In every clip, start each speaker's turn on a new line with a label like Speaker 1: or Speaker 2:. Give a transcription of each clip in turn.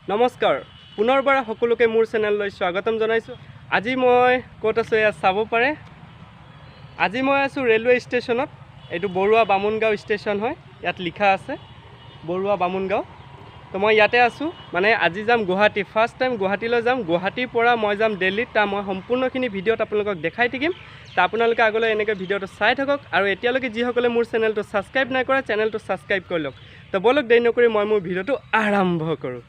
Speaker 1: নমস্কাৰ পুনৰবাৰ সকলোকে মোৰ চেনেললৈ স্বাগতম জনাইছো। আজি মই ক'ত আছো এয়া চাব পাৰে। আজি মই আছো ৰেলৱে ষ্টেচনত। এইটো বৰুৱা বামুণগাঁও ষ্টেচন হয়। ইয়াত লিখা আছে বৰুৱা বামুণগাঁও। তো মই ইয়াতে আছো, মানে আজি যাম গুৱাহাটী। ফাৰ্ষ্ট টাইম গুৱাহাটীলৈ যাম। গুৱাহাটীৰ পৰা মই যাম দিল্লীত। তা মই সম্পূৰ্ণখিনি ভিডিঅ'ত আপোনালোকক দেখাই থাকিম। তা আপোনালোকে আগলৈ এনেকৈ ভিডিঅ'টো চাই থাকক আৰু এতিয়ালৈকে যিসকলে মোৰ চেনেলটো ছাবস্ক্ৰাইব নাই কৰা চেনেলটো ছাবস্ক্ৰাইব কৰি লওক। তো বলক দেৰি নকৰি মই মোৰ ভিডিঅ'টো আৰম্ভ কৰোঁ।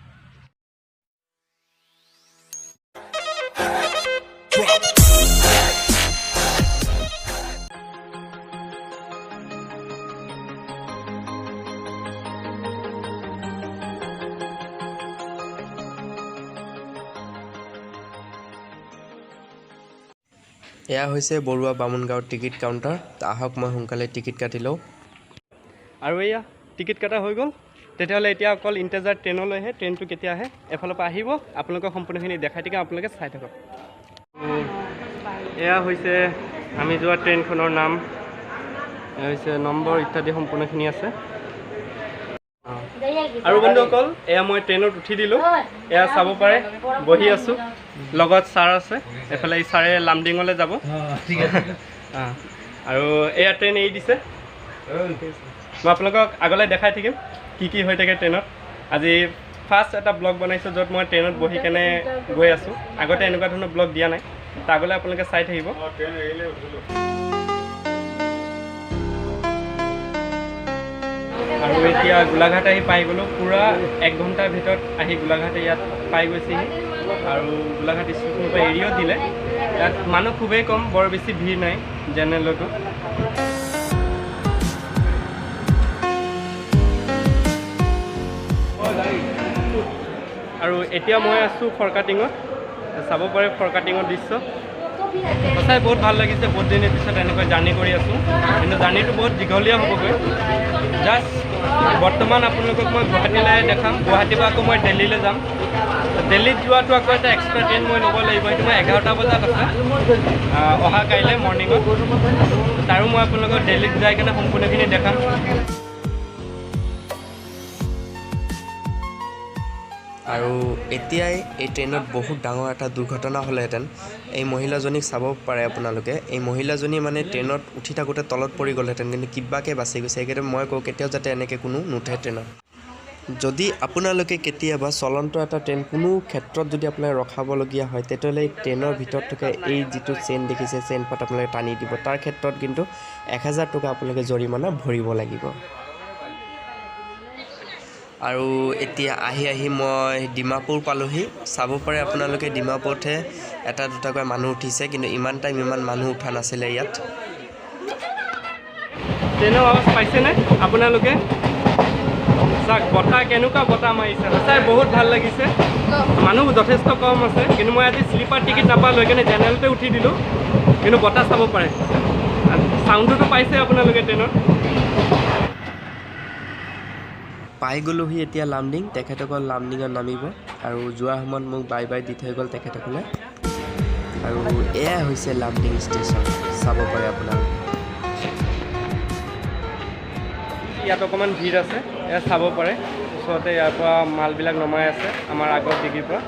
Speaker 2: এয়া হৈছে বৰুৱা বামুণগাঁৱৰ টিকিট কাউণ্টাৰ। আহক মই সোনকালে টিকিট কাটি লওঁ।
Speaker 1: আৰু এয়া টিকিট কাটা হৈ গ'ল। তেতিয়াহ'লে এতিয়া অকল ইণ্টেজাৰ ট্ৰেইনলৈহে, ট্ৰেইনটো কেতিয়া আহে এফালৰ পৰা আহিব, আপোনালোকক সম্পূৰ্ণখিনি দেখাই থাকিম, আপোনালোকে চাই থাকক। এয়া হৈছে আমি যোৱা ট্ৰেইনখনৰ নাম, এয়া হৈছে নম্বৰ ইত্যাদি সম্পূৰ্ণখিনি আছে। আৰু বন্ধুসকল এয়া মই ট্ৰেইনত উঠি দিলোঁ। এয়া চাব পাৰে বহি আছোঁ, লগত ছাৰ আছে। এফালে এই ছাৰে লামডিঙলৈ যাব। আৰু এয়া ট্ৰেইন এৰি দিছে। মই আপোনালোকক আগলৈ দেখাই থাকিম কি কি হৈ থাকে ট্ৰেইনত। আজি ফাৰ্ষ্ট এটা ব্লগ বনাইছোঁ য'ত মই ট্ৰেইনত বহি কেনে গৈ আছোঁ। আগতে এনেকুৱা ধৰণৰ ব্লগ দিয়া নাই, তাৰ আগলৈ আপোনালোকে চাই থাকিব। আৰু এতিয়া গোলাঘাট আহি পাই গ'লোঁ। পূৰা 1 ঘণ্টাৰ ভিতৰত আহি গোলাঘাট ইয়াত পাই গৈছেহি। আৰু গোলাঘাট ষ্টেচনৰ পৰা এৰিও দিলে। ইয়াত মানুহ খুবেই কম, বৰ বেছি ভিৰ নাই জেনেৰেলতো। আৰু এতিয়া মই আছোঁ ফৰকাটিঙত। চাব পাৰে ফৰকাটিঙৰ দৃশ্য। সঁচাই বহুত ভাল লাগিছে। বহুত দিনৰ পিছত এনেকৈ জাৰ্ণি কৰি আছোঁ, কিন্তু জাৰ্ণিটো বহুত দীঘলীয়া হ'বগৈ। জাষ্ট বৰ্তমান আপোনালোকক মই গুৱাহাটীলৈ দেখাম। গুৱাহাটীৰ পৰা আকৌ মই দিল্লীলৈ যাম। দিল্লীত যোৱাটো আকৌ এটা এক্সট্ৰা ট্ৰেইন মই ল'ব লাগিব। সেইটো মই 11টা বজাত আছে অহা কাইলৈ মৰ্ণিঙত। তাৰো মই আপোনালোকক দিল্লীত যাই কিনে সম্পূৰ্ণখিনি দেখাম।
Speaker 2: আৰু এতিয়াই এই ট্ৰেইনত বহুত ডাঙৰ এটা দুৰ্ঘটনা হ'লেহেঁতেন। এই মহিলাজনীক চাব পাৰে আপোনালোকে। এই মহিলাজনী মানে ট্ৰেইনত উঠি থাকোঁতে তলত পৰি গ'লহেঁতেন, কিন্তু কিবাকৈ বাচি গৈছে। সেইকাৰণে মই কওঁ কেতিয়াও যাতে এনেকৈ কোনো নুঠে ট্ৰেইনত। যদি আপোনালোকে কেতিয়াবা চলন্ত এটা ট্ৰেইন কোনো ক্ষেত্ৰত যদি আপোনালোকে ৰখাবলগীয়া হয়, তেতিয়াহ'লে এই ট্ৰেইনৰ ভিতৰত থকা এই যিটো চেইন দেখিছে, চেইন পাত আপোনালোকে টানি দিব। তাৰ ক্ষেত্ৰত কিন্তু 1000 টকা আপোনালোকে জৰিমনা ভৰিব লাগিব। আৰু এতিয়া আহি মই ডিমাপুৰ পালোহি। চাব পাৰে আপোনালোকে ডিমাপুৰতহে এটা দুটাকৈ মানুহ উঠিছে, কিন্তু ইমান টাইম ইমান মানুহ উঠা নাছিলে ইয়াত।
Speaker 1: ট্ৰেইনৰ আৱাজ পাইছেনে আপোনালোকে? চাওক বতাহ কেনেকুৱা বতাহ মাৰিছে, সঁচাই বহুত ভাল লাগিছে। মানুহ যথেষ্ট কম আছে, কিন্তু মই আজি শ্লিপাৰ টিকেট নাপালোঁ, সেইকাৰণে জেনেৰেলতে উঠি দিলোঁ। কিন্তু বতাহ চাব পাৰে, চাউণ্ডটোতো পাইছে আপোনালোকে ট্ৰেইনত।
Speaker 2: পাই গ'লোহি এতিয়া লামডিং। তেখেতসকল লামডিঙত নামিব আৰু যোৱাৰ সময়ত মোক বাই বাই দি থৈ গ'ল তেখেতসকলে। আৰু এয়াই হৈছে লামডিং ষ্টেচন, চাব পাৰে আপোনালোকে।
Speaker 1: ইয়াত অকণমান ভিৰ আছে, এয়া চাব পাৰে। ওচৰতে ইয়াৰ পৰা মালবিলাক নমাই আছে আমাৰ আগৰ ডিগিৰ পৰা।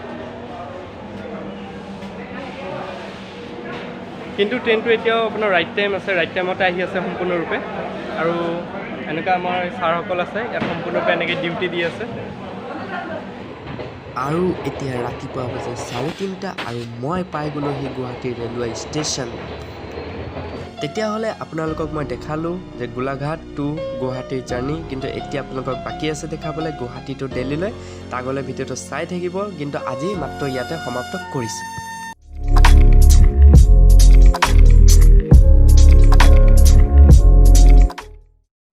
Speaker 1: কিন্তু ট্ৰেইনটো এতিয়াও আপোনাৰ ৰাইট টাইম আছে, ৰাইট টাইমতে আহি আছে সম্পূৰ্ণৰূপে। আৰু এনেকুৱা আমাৰ ছাৰসকল আছে ইয়াত সম্পূৰ্ণৰূপে এনেকৈ ডিউটি দি আছে।
Speaker 2: আৰু এতিয়া ৰাতিপুৱা বজাত 3:30 আৰু মই পাই গ'লোহি গুৱাহাটী ৰেলৱে ষ্টেচন। তেতিয়াহ'লে আপোনালোকক মই দেখালোঁ যে গোলাঘাট টু গুৱাহাটীৰ জাৰ্ণি, কিন্তু এতিয়া আপোনালোকক বাকী আছে দেখাবলৈ গুৱাহাটী টু দিল্লীলৈ। তাৰ আগলৈ ভিডিঅ'টো চাই থাকিব, কিন্তু আজি মাত্ৰ ইয়াতে সমাপ্ত কৰিছোঁ।